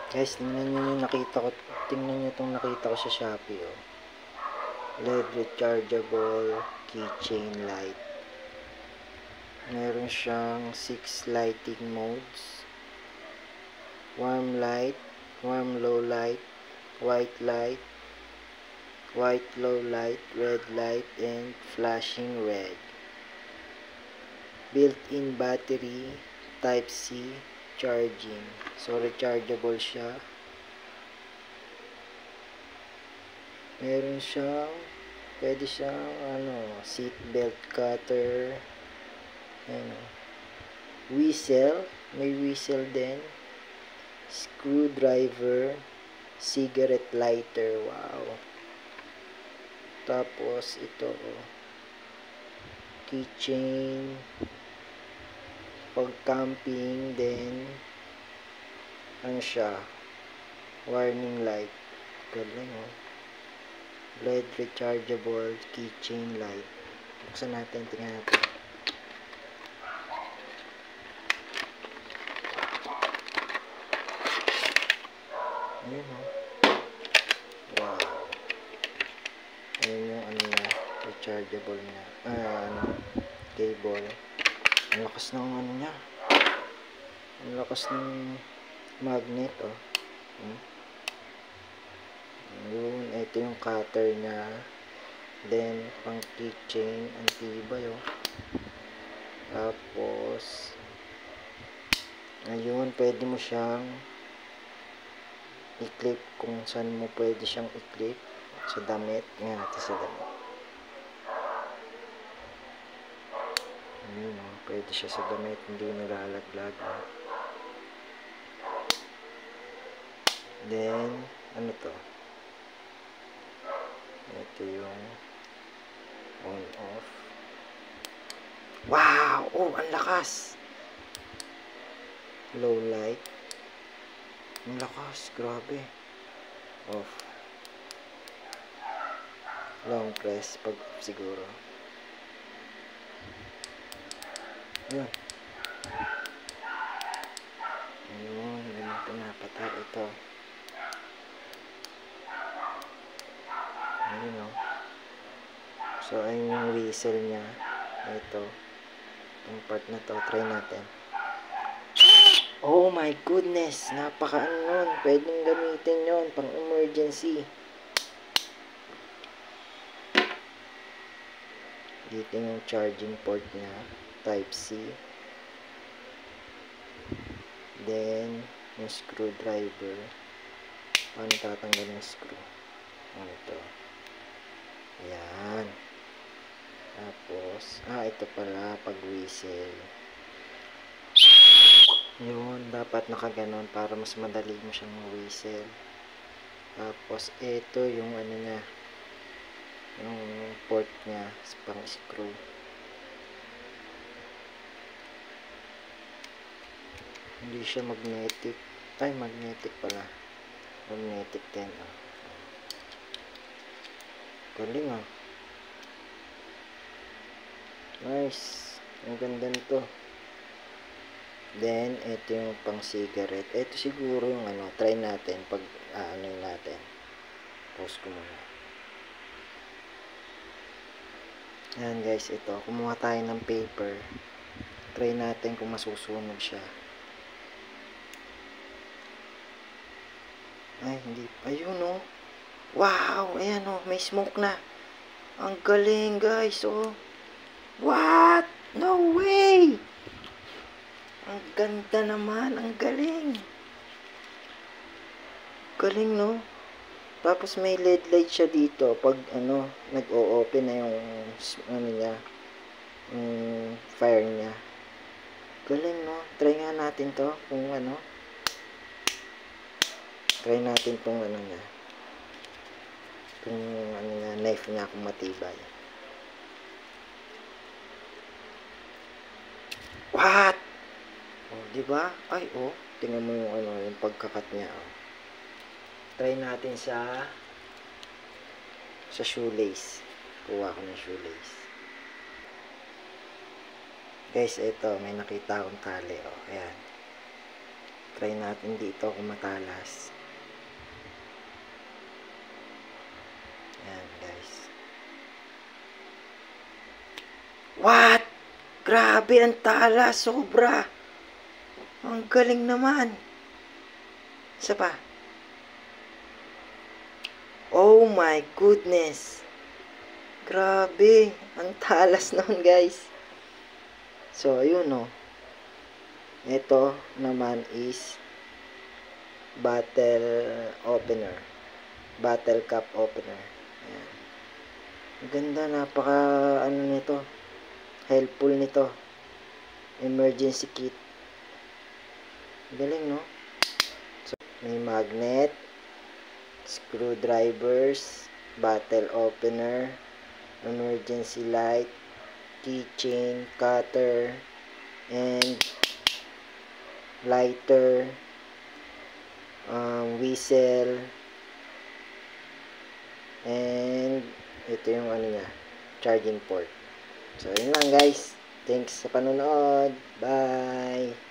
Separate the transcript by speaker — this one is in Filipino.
Speaker 1: Guys, tingnan nyo yung nakita ko. Tingnan nyo itong nakita ko sa Shopee, oh. LED rechargeable keychain light. Meron siyang 6 lighting modes. Warm light, warm low light, white light, white low light, red light, and flashing red. Built-in battery, type C, charging. So, rechargeable siya. Meron siyang, pwede siyang, seat belt cutter. Whistle, may whistle din. Screwdriver, cigarette lighter, wow. Tapos, ito, keychain, pag camping, then, ano siya, warning light. Galing, oh. LED rechargeable keychain light. Buksan natin, tingnan natin. Ayan, oh. Wow. Ayan yung rechargeable niya. Cable. Ang lakas ng niya. Ang lakas ng magnet, oh. Yun, ito yung cutter niya. Then, pang keychain, ang tibay, oh. Tapos, ayun, pwede mo siyang i-clip kung saan mo pwede siyang i-clip. Sa damit. Ngayon natin sa damit. Ayun, oh. Pwede siya sa damit. Hindi nalalaglag, oh. Then, ano to? Ito yung on off. Wow! Oh, ang lakas! Low light. Ang lakas, grabe. Off. Long press pag siguro. Ayun. Ayun, ganito na patay ito. Ayun, oh. So, ayun yung whistle niya. Ito. Yung part na to, try natin. Oh my goodness, napaka nun. Pwedeng gamitin yon pang emergency. Dito yung charging port niya, type C. Then, yung screwdriver. Paano tatanggal yung screw? Ano ito? Ayan. Tapos, ito pala, pag whistle. Yun, dapat nakaganon para mas madali mo siyang whistle. Tapos, ito yung niya, yung port niya, pang screw. Hindi siya magnetic. Ay, magnetic pala. Magnetic din, oh. Galing, oh. Nice. Ang ganda nito. Then, ito yung pang cigarette. Ito siguro yung try natin pag natin. Pause ko muna. Ayan guys, ito. Kumuha tayo ng paper. Try natin kung masusunog siya. Ay, hindi. Ayun, oh. Wow! Ayan, oh. May smoke na. Ang galing, guys, oh. What? No way! Ang ganda naman. Ang galing. Galing, no? Tapos may LED light siya dito. Pag, nag-o-open na yung, niya, yung fire niya. Galing, no? Try nga natin to. Kung try natin tong niya. Kung niya, knife niya kung matibay. What? Oh, di ba? Ay, oh. Tingnan mo yung yung pagkakat niya, oh. Try natin sa shoelace. Kuha ko ng shoelace. Guys, ito, may nakita akong tali, oh. Ayan. Try natin dito kung matalas. Ayan, guys. What? Grabe, ang talas. Sobra. Ang galing naman. Isa pa. Oh my goodness. Grabe. Ang talas naman, guys. So, ayun, no. Ito naman is bottle opener. Bottle cap opener. Ayan. Ang ganda, napaka ano nito. Helpful nito. Emergency kit. Galing, no? So, may magnet, screwdrivers, bottle opener, emergency light, keychain, cutter, and lighter, whistle, and ito yung ano niya, charging port. So, yun lang guys. Thanks sa panonood. Bye!